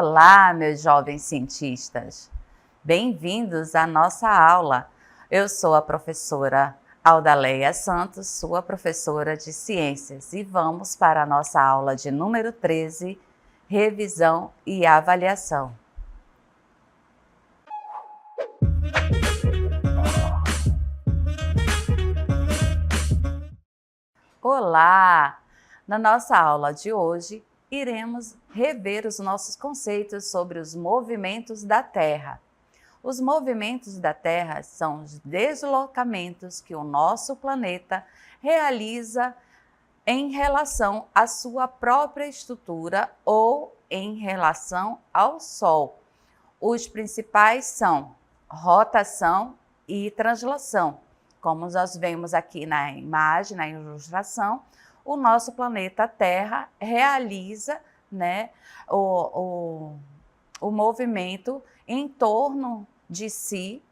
Olá, meus jovens cientistas! Bem-vindos à nossa aula. Eu sou a professora Aldaleia Santos, sua professora de Ciências, e vamos para a nossa aula de número 13, Revisão e Avaliação. Olá! Na nossa aula de hoje, iremos rever os nossos conceitos sobre os movimentos da Terra. Os movimentos da Terra são os deslocamentos que o nosso planeta realiza em relação à sua própria estrutura ou em relação ao Sol. Os principais são rotação e translação. Como nós vemos aqui na imagem, na ilustração, o nosso planeta Terra realiza, o movimento em torno de si,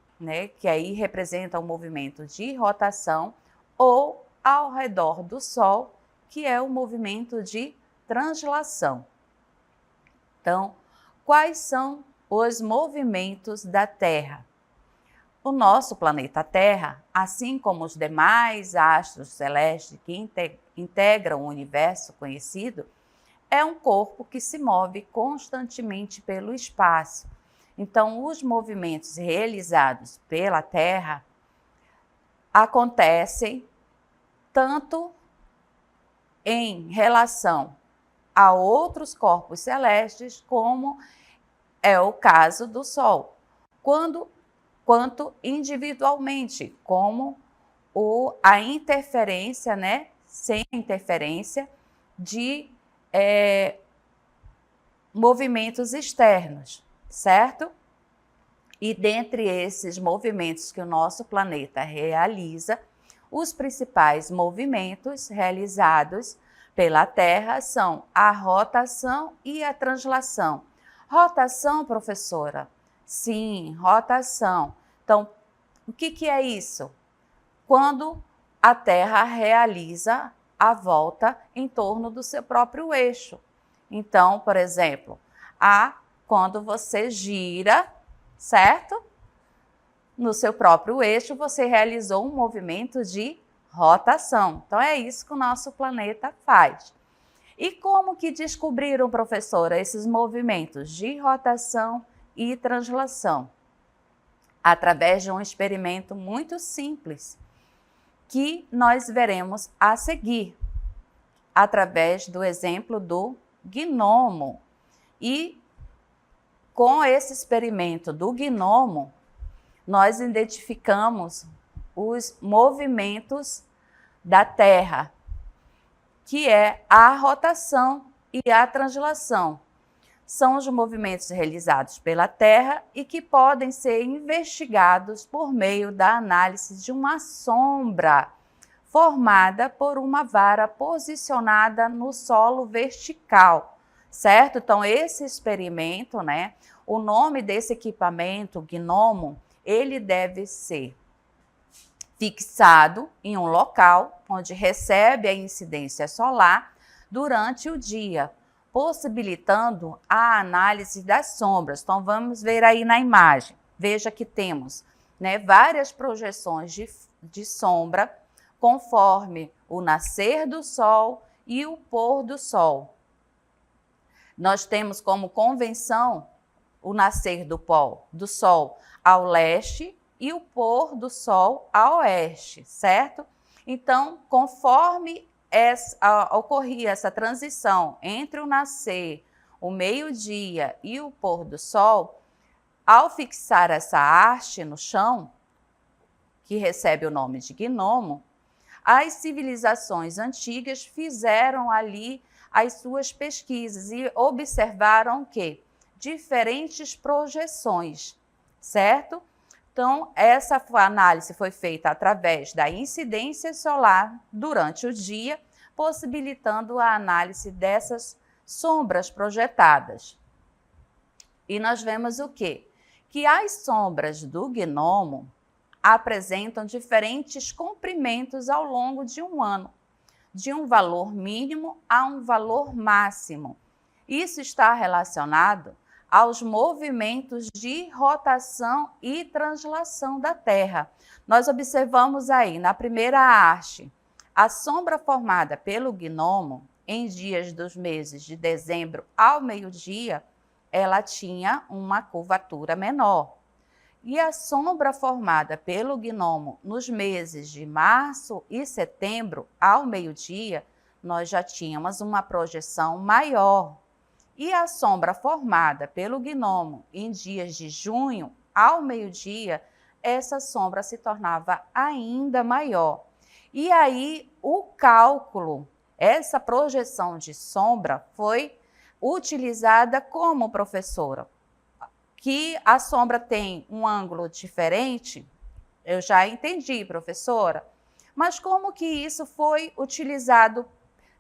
que aí representa o movimento de rotação, ou ao redor do Sol, que é o movimento de translação. Então, quais são os movimentos da Terra? O nosso planeta Terra, assim como os demais astros celestes que integram o universo conhecido, é um corpo que se move constantemente pelo espaço. Então, os movimentos realizados pela Terra acontecem tanto em relação a outros corpos celestes, como é o caso do Sol, quanto individualmente, como a interferência, sem interferência de movimentos externos, certo? E dentre esses movimentos que o nosso planeta realiza, os principais movimentos realizados pela Terra são a rotação e a translação. Rotação, professora? Sim, rotação. Então, o que é isso? Quando a Terra realiza a volta em torno do seu próprio eixo. Então, por exemplo, quando você gira, certo? No seu próprio eixo, você realizou um movimento de rotação. Então, é isso que o nosso planeta faz. E como que descobriram, professora, esses movimentos de rotação e translação? Através de um experimento muito simples, que nós veremos a seguir, através do exemplo do gnomo. E com esse experimento do gnomo, nós identificamos os movimentos da Terra, que é a rotação e a translação. São os movimentos realizados pela Terra e que podem ser investigados por meio da análise de uma sombra formada por uma vara posicionada no solo vertical, certo? Então, esse experimento, o nome desse equipamento, gnomo, ele deve ser fixado em um local onde recebe a incidência solar durante o dia, possibilitando a análise das sombras. Então, vamos ver aí na imagem. Veja que temos várias projeções de sombra conforme o nascer do Sol e o pôr do Sol. Nós temos como convenção o nascer do Sol ao leste e o pôr do Sol a oeste, certo? Então, conforme ocorria essa transição entre o nascer, o meio-dia e o pôr do Sol, ao fixar essa haste no chão, que recebe o nome de gnomo, as civilizações antigas fizeram ali as suas pesquisas e observaram que diferentes projeções, certo? Então, essa análise foi feita através da incidência solar durante o dia, possibilitando a análise dessas sombras projetadas. E nós vemos o quê? Que as sombras do gnomo apresentam diferentes comprimentos ao longo de um ano, de um valor mínimo a um valor máximo. Isso está relacionado aos movimentos de rotação e translação da Terra. Nós observamos aí na primeira haste a sombra formada pelo gnomo em dias dos meses de dezembro ao meio-dia, ela tinha uma curvatura menor. E a sombra formada pelo gnomo nos meses de março e setembro ao meio-dia, nós já tínhamos uma projeção maior. E a sombra formada pelo gnomo em dias de junho ao meio-dia, essa sombra se tornava ainda maior. E aí o cálculo, essa projeção de sombra foi utilizada como, professora? Que a sombra tem um ângulo diferente, eu já entendi, professora. Mas como que isso foi utilizado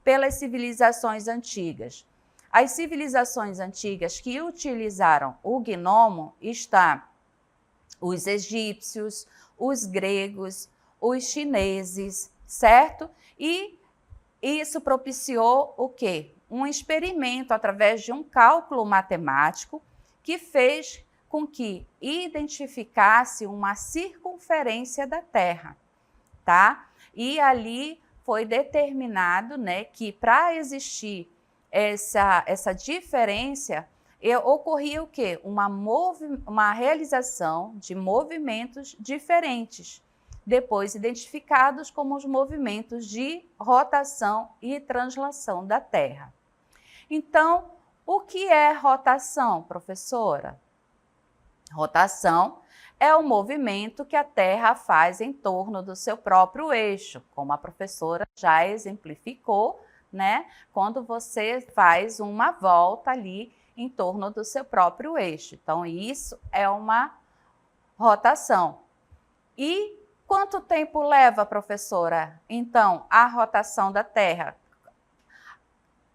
pelas civilizações antigas? As civilizações antigas que utilizaram o gnomo está os egípcios, os gregos, os chineses, certo? E isso propiciou o quê? Um experimento através de um cálculo matemático que fez com que identificasse uma circunferência da Terra, tá? E ali foi determinado, né, que para existir essa diferença, ocorria o quê? Uma realização de movimentos diferentes, depois identificados como os movimentos de rotação e translação da Terra. Então, o que é rotação, professora? Rotação é o movimento que a Terra faz em torno do seu próprio eixo, como a professora já exemplificou, né? Quando você faz uma volta ali em torno do seu próprio eixo. Então, isso é uma rotação. E quanto tempo leva, professora, então, a rotação da Terra?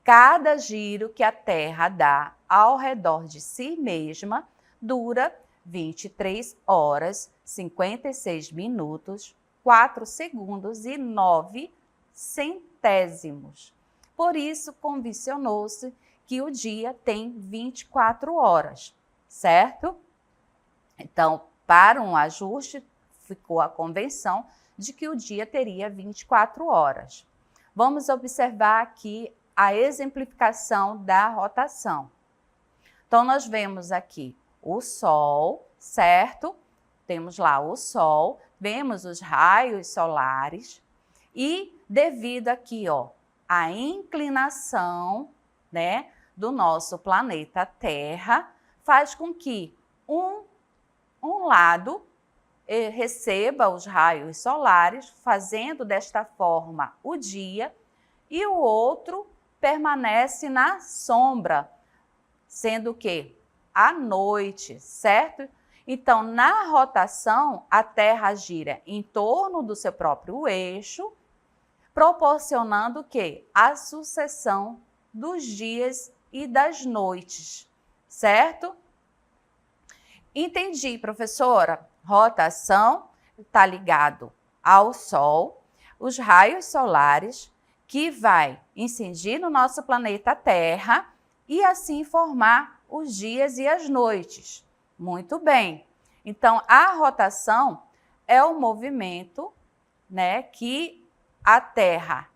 Cada giro que a Terra dá ao redor de si mesma dura 23 horas, 56 minutos, 4 segundos e 9 centésimos. Por isso, convencionou-se que o dia tem 24 horas, certo? Então, para um ajuste, ficou a convenção de que o dia teria 24 horas. Vamos observar aqui a exemplificação da rotação. Então, nós vemos aqui o Sol, certo? Temos lá o Sol, vemos os raios solares e devido aqui, ó, a inclinação, né, do nosso planeta Terra, faz com que um lado receba os raios solares, fazendo desta forma o dia, e o outro permanece na sombra, sendo o quê? A noite, certo? Então, na rotação, a Terra gira em torno do seu próprio eixo, proporcionando o quê? A sucessão dos dias e das noites, certo? Entendi, professora. Rotação está ligado ao Sol, os raios solares, que vai incidir no nosso planeta Terra e assim formar os dias e as noites. Muito bem. Então, a rotação é o movimento, né, que a Terra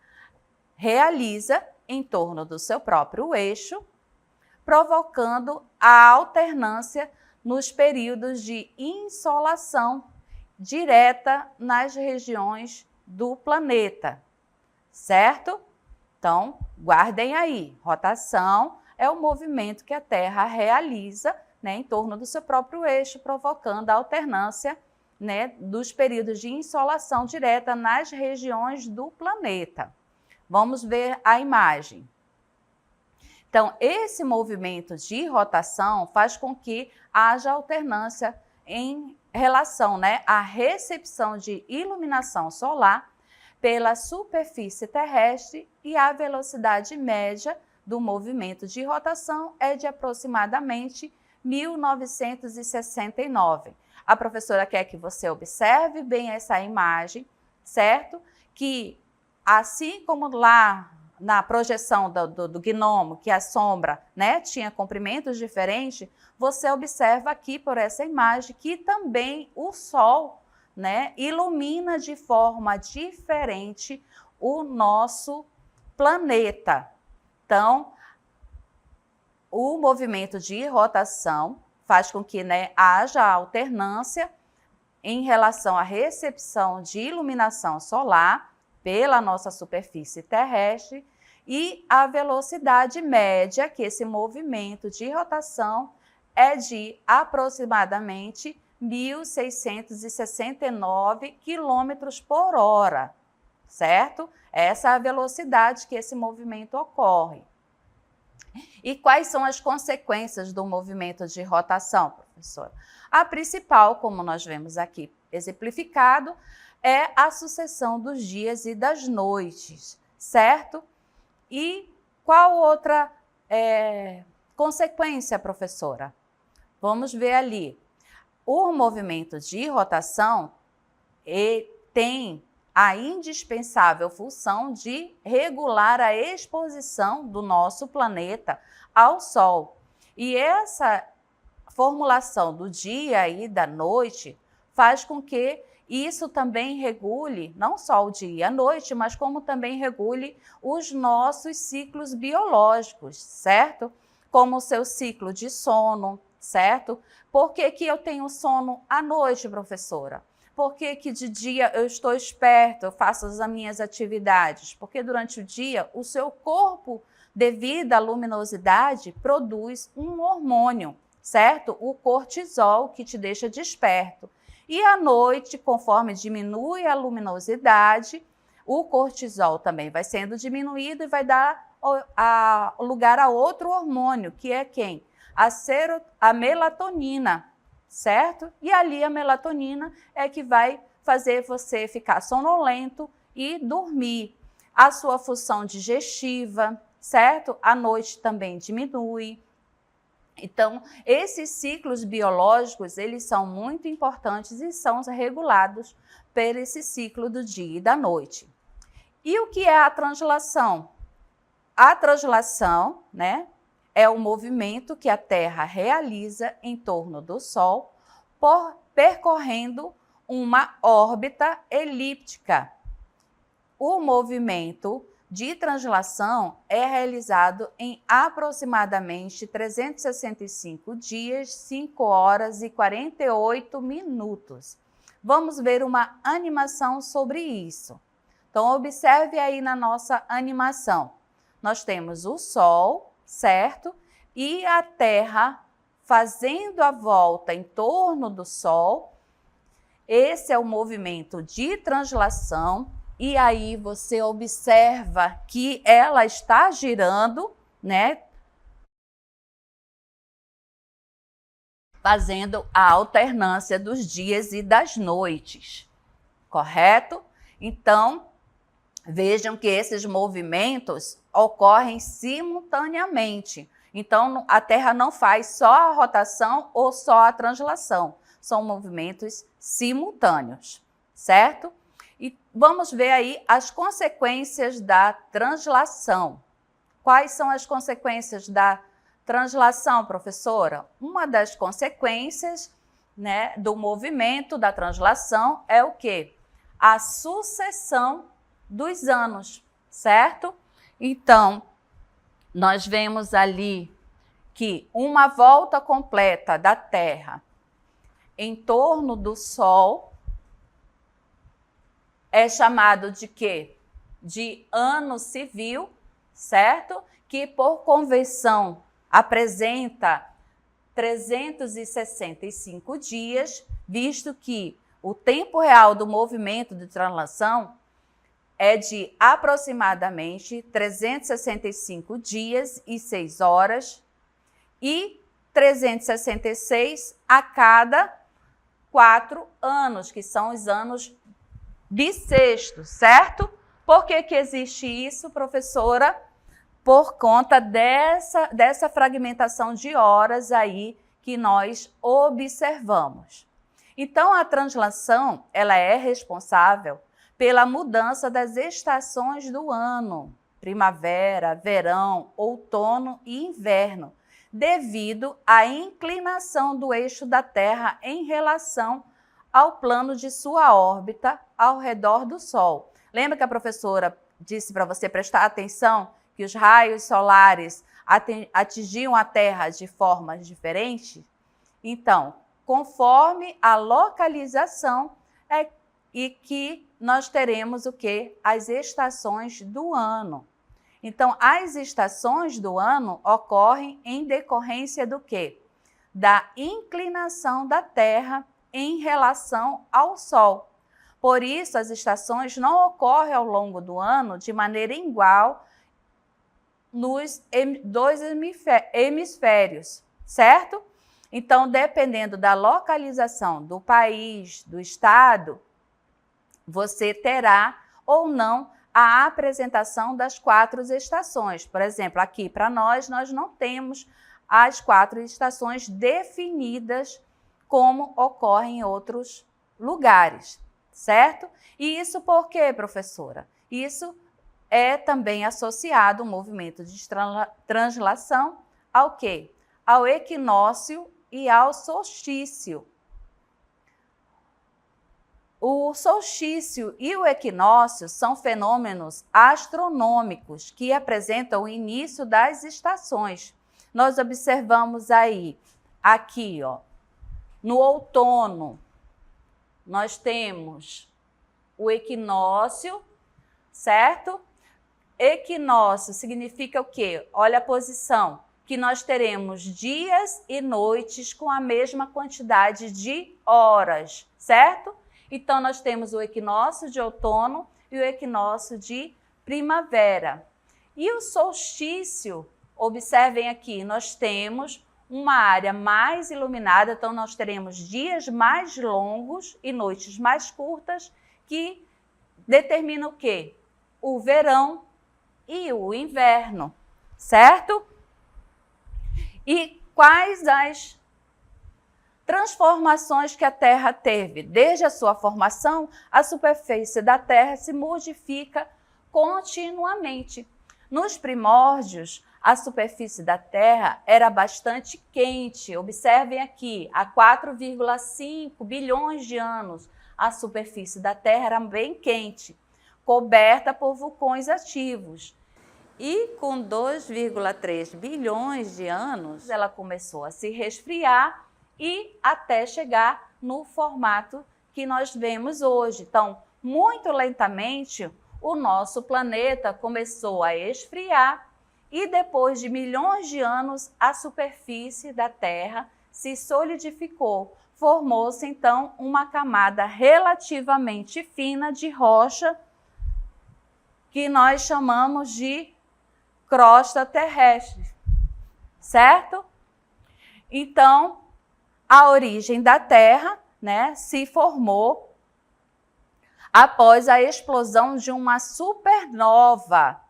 realiza em torno do seu próprio eixo, provocando a alternância nos períodos de insolação direta nas regiões do planeta, certo? Então, guardem aí, rotação é o movimento que a Terra realiza, né, em torno do seu próprio eixo, provocando a alternância, né, dos períodos de insolação direta nas regiões do planeta. Vamos ver a imagem. Então, esse movimento de rotação faz com que haja alternância em relação, né, à recepção de iluminação solar pela superfície terrestre e a velocidade média do movimento de rotação é de aproximadamente 1969. A professora quer que você observe bem essa imagem, certo? Que assim como lá na projeção do gnomo, que a sombra, né, tinha comprimentos diferentes, você observa aqui por essa imagem que também o Sol, né, ilumina de forma diferente o nosso planeta. Então, o movimento de rotação faz com que, né, haja alternância em relação à recepção de iluminação solar pela nossa superfície terrestre e a velocidade média, que esse movimento de rotação é de aproximadamente 1.669 quilômetros por hora, certo? Essa é a velocidade que esse movimento ocorre. E quais são as consequências do movimento de rotação, professora? A principal, como nós vemos aqui exemplificado, é a sucessão dos dias e das noites, certo? E qual outra consequência, professora? Vamos ver ali. O movimento de rotação tem a indispensável função de regular a exposição do nosso planeta ao Sol. E essa formulação do dia e da noite faz com que isso também regule, não só o dia e a noite, mas como também regule os nossos ciclos biológicos, certo? Como o seu ciclo de sono, certo? Por que que eu tenho sono à noite, professora? Por que que de dia eu estou esperto, eu faço as minhas atividades? Porque durante o dia o seu corpo, devido à luminosidade, produz um hormônio, certo? O cortisol, que te deixa desperto. E à noite, conforme diminui a luminosidade, o cortisol também vai sendo diminuído e vai dar lugar a outro hormônio, que é quem? A melatonina, certo? E ali a melatonina é que vai fazer você ficar sonolento e dormir. A sua função digestiva, certo? À noite também diminui. Então, esses ciclos biológicos, eles são muito importantes e são regulados por esse ciclo do dia e da noite. E o que é a translação? A translação, né, é o movimento que a Terra realiza em torno do Sol, percorrendo uma órbita elíptica. O movimento de translação é realizado em aproximadamente 365 dias, 5 horas e 48 minutos. Vamos ver uma animação sobre isso. Então, observe aí na nossa animação. Nós temos o Sol, certo? E a Terra fazendo a volta em torno do Sol. Esse é o movimento de translação. E aí você observa que ela está girando, né? Fazendo a alternância dos dias e das noites, correto? Então, vejam que esses movimentos ocorrem simultaneamente. Então, a Terra não faz só a rotação ou só a translação. São movimentos simultâneos, certo? E vamos ver aí as consequências da translação. Quais são as consequências da translação, professora? Uma das consequências, né, do movimento da translação é o quê? A sucessão dos anos, certo? Então, nós vemos ali que uma volta completa da Terra em torno do Sol é chamado de quê? De ano civil, certo? Que por convenção apresenta 365 dias, visto que o tempo real do movimento de translação é de aproximadamente 365 dias e 6 horas e 366 a cada 4 anos, que são os anos bissexto, certo? Por que que existe isso, professora? Por conta dessa fragmentação de horas aí que nós observamos. Então, a translação, ela é responsável pela mudança das estações do ano, primavera, verão, outono e inverno, devido à inclinação do eixo da Terra em relação ao plano de sua órbita ao redor do Sol. Lembra que a professora disse para você prestar atenção que os raios solares atingiam a Terra de formas diferentes? Então, conforme a localização e que nós teremos o quê? As estações do ano. Então, as estações do ano ocorrem em decorrência do quê? Da inclinação da Terra em relação ao Sol. Por isso, as estações não ocorrem ao longo do ano de maneira igual nos dois hemisférios, certo? Então, dependendo da localização do país, do estado, você terá ou não a apresentação das 4 estações. Por exemplo, aqui para nós não temos as 4 estações definidas como ocorrem em outros lugares, certo? E isso por quê, professora? Isso é também associado ao movimento de translação ao quê? Ao equinócio e ao solstício. O solstício e o equinócio são fenômenos astronômicos que apresentam o início das estações. Nós observamos aí, aqui, ó, no outono, nós temos o equinócio, certo? Equinócio significa o quê? Olha a posição, que nós teremos dias e noites com a mesma quantidade de horas, certo? Então, nós temos o equinócio de outono e o equinócio de primavera. E o solstício, observem aqui, nós temos uma área mais iluminada, então nós teremos dias mais longos e noites mais curtas, que determina o quê? O verão e o inverno, certo? E quais as transformações que a Terra teve? Desde a sua formação, a superfície da Terra se modifica continuamente. Nos primórdios, a superfície da Terra era bastante quente. Observem aqui, há 4,5 bilhões de anos, a superfície da Terra era bem quente, coberta por vulcões ativos. E com 2,3 bilhões de anos, ela começou a se resfriar e até chegar no formato que nós vemos hoje. Então, muito lentamente, o nosso planeta começou a esfriar e depois de milhões de anos, a superfície da Terra se solidificou. Formou-se, então, uma camada relativamente fina de rocha que nós chamamos de crosta terrestre, certo? Então, a origem da Terra, né, se formou após a explosão de uma supernova,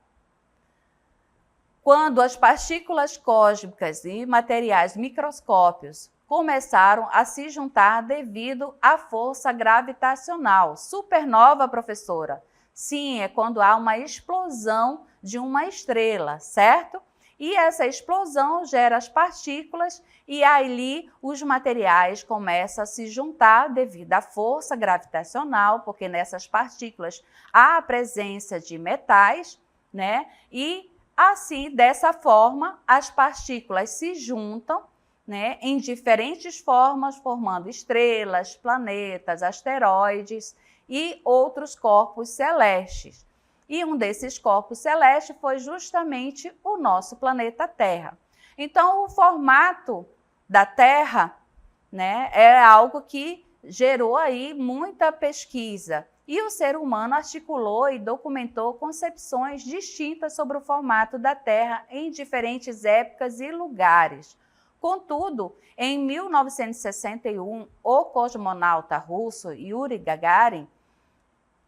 quando as partículas cósmicas e materiais microscópicos começaram a se juntar devido à força gravitacional. Supernova, professora? Sim, é quando há uma explosão de uma estrela, certo? E essa explosão gera as partículas e ali os materiais começam a se juntar devido à força gravitacional, porque nessas partículas há a presença de metais, né? E assim, dessa forma, as partículas se juntam, né, em diferentes formas, formando estrelas, planetas, asteroides e outros corpos celestes. E um desses corpos celestes foi justamente o nosso planeta Terra. Então, o formato da Terra, né, é algo que gerou aí muita pesquisa. E o ser humano articulou e documentou concepções distintas sobre o formato da Terra em diferentes épocas e lugares. Contudo, em 1961, o cosmonauta russo Yuri Gagarin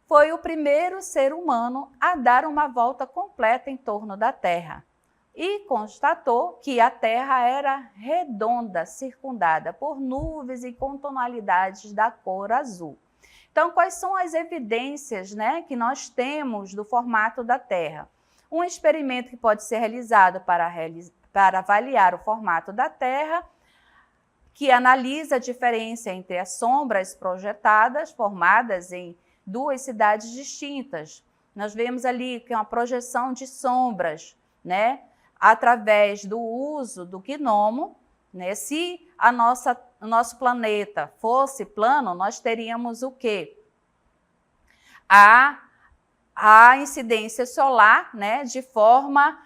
foi o primeiro ser humano a dar uma volta completa em torno da Terra e constatou que a Terra era redonda, circundada por nuvens e com tonalidades da cor azul. Então, quais são as evidências, né, que nós temos do formato da Terra? Um experimento que pode ser realizado para avaliar o formato da Terra, que analisa a diferença entre as sombras projetadas, formadas em duas cidades distintas. Nós vemos ali que é uma projeção de sombras, né? Através do uso do gnomo, né? Se o nosso planeta fosse plano, nós teríamos o quê? A incidência solar, né? De forma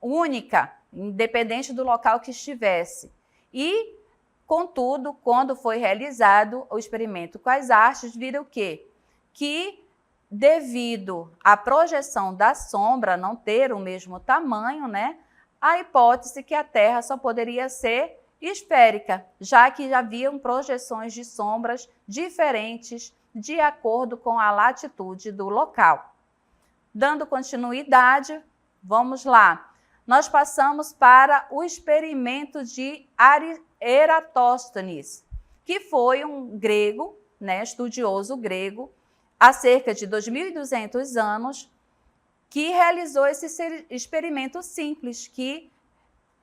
única, independente do local que estivesse. E, contudo, quando foi realizado o experimento com as hastes, viram o quê? Que, devido à projeção da sombra não ter o mesmo tamanho, né, a hipótese que a Terra só poderia ser esférica, já que haviam projeções de sombras diferentes de acordo com a latitude do local. Dando continuidade, vamos lá. Nós passamos para o experimento de Eratóstenes, que foi um grego, né, estudioso grego, há cerca de 2.200 anos, que realizou esse experimento simples, que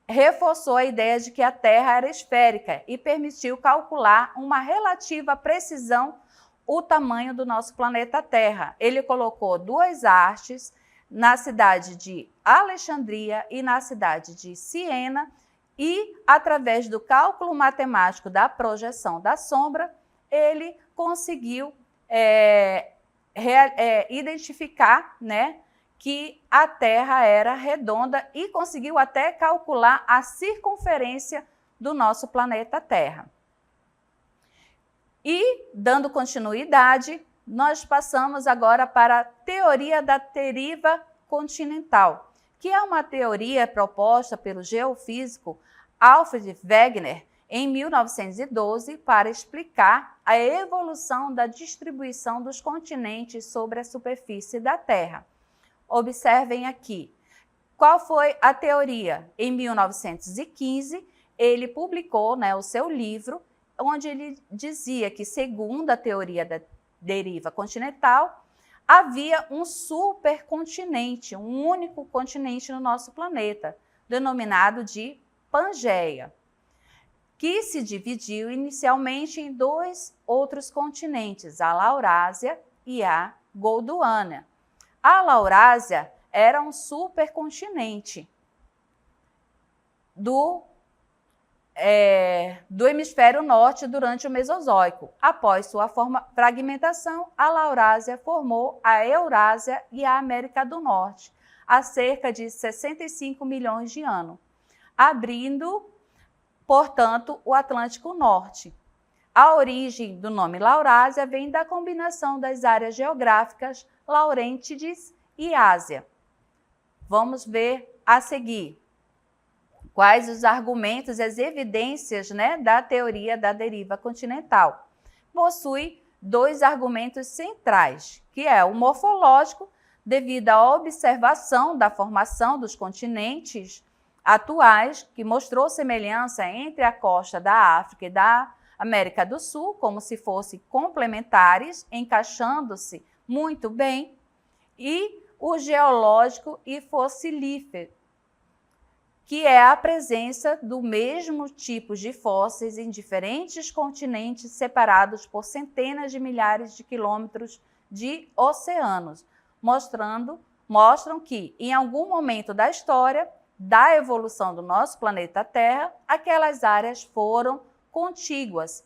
reforçou a ideia de que a Terra era esférica e permitiu calcular uma relativa precisão o tamanho do nosso planeta Terra. Ele colocou duas hastes na cidade de Alexandria e na cidade de Siena e, através do cálculo matemático da projeção da sombra, ele conseguiu identificar, né, que a Terra era redonda e conseguiu até calcular a circunferência do nosso planeta Terra. E, dando continuidade, nós passamos agora para a teoria da deriva continental, que é uma teoria proposta pelo geofísico Alfred Wegener em 1912 para explicar a evolução da distribuição dos continentes sobre a superfície da Terra. Observem aqui. Qual foi a teoria? Em 1915, ele publicou, né, o seu livro, onde ele dizia que, segundo a teoria da deriva continental, havia um supercontinente, um único continente no nosso planeta, denominado de Pangeia, que se dividiu inicialmente em dois outros continentes, a Laurásia e a Gondwana. A Laurásia era um supercontinente do hemisfério norte durante o Mesozoico. Após sua fragmentação, a Laurásia formou a Eurásia e a América do Norte, há cerca de 65 milhões de anos, abrindo, portanto, o Atlântico Norte. A origem do nome Laurásia vem da combinação das áreas geográficas Laurentides e Ásia. Vamos ver a seguir quais os argumentos e as evidências, né, da teoria da deriva continental. Possui dois argumentos centrais, que é o morfológico, devido à observação da formação dos continentes atuais, que mostrou semelhança entre a costa da África e da América do Sul, como se fossem complementares, encaixando-se muito bem, e o geológico e fossilífero, que é a presença do mesmo tipo de fósseis em diferentes continentes separados por centenas de milhares de quilômetros de oceanos, mostram que, em algum momento da história da evolução do nosso planeta Terra, aquelas áreas foram contíguas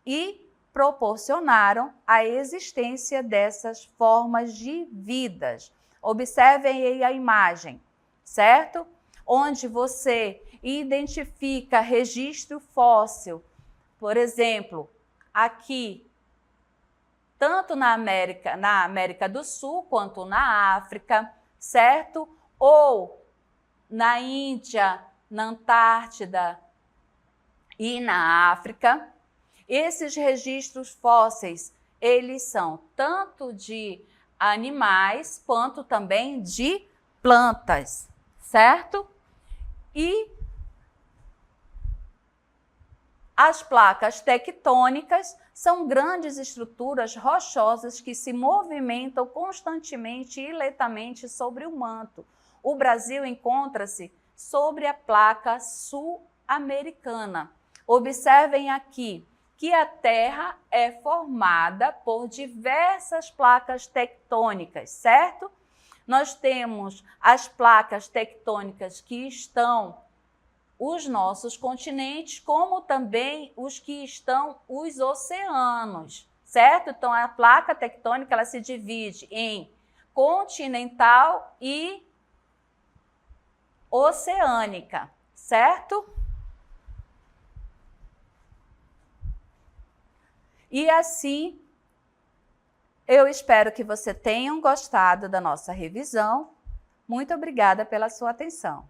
e proporcionaram a existência dessas formas de vidas. Observem aí a imagem, certo? Onde você identifica registro fóssil, por exemplo, aqui, tanto na América do Sul quanto na África, certo? Ou na Índia, na Antártida e na África. Esses registros fósseis, eles são tanto de animais quanto também de plantas, certo? E as placas tectônicas São grandes estruturas rochosas que se movimentam constantemente e lentamente sobre o manto. O Brasil encontra-se sobre a placa sul-americana. Observem aqui que a Terra é formada por diversas placas tectônicas, certo? Nós temos as placas tectônicas que estão os nossos continentes, como também os que estão os oceanos, certo? Então, a placa tectônica ela se divide em continental e oceânica, certo? E assim, eu espero que você tenham gostado da nossa revisão. Muito obrigada pela sua atenção.